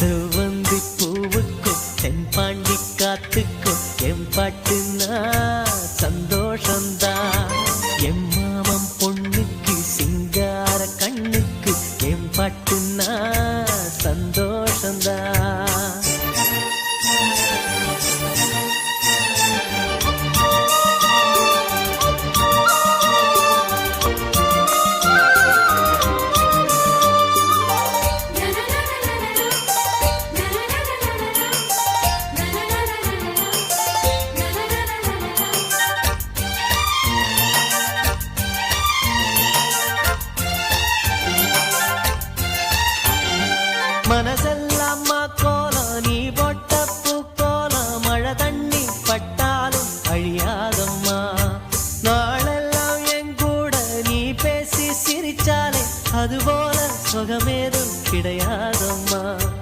செவ்வந்தி பூவுக்கும் தென்பாண்டி காத்துக்கும் எம்பாட்டுனா சந்தோஷந்தான். எம் மாமம் பொண்ணுக்கு சிங்கார கண்ணுக்கு எம்பாட்டுனா சந்தோஷந்தான். மனசெல்லாம் கோல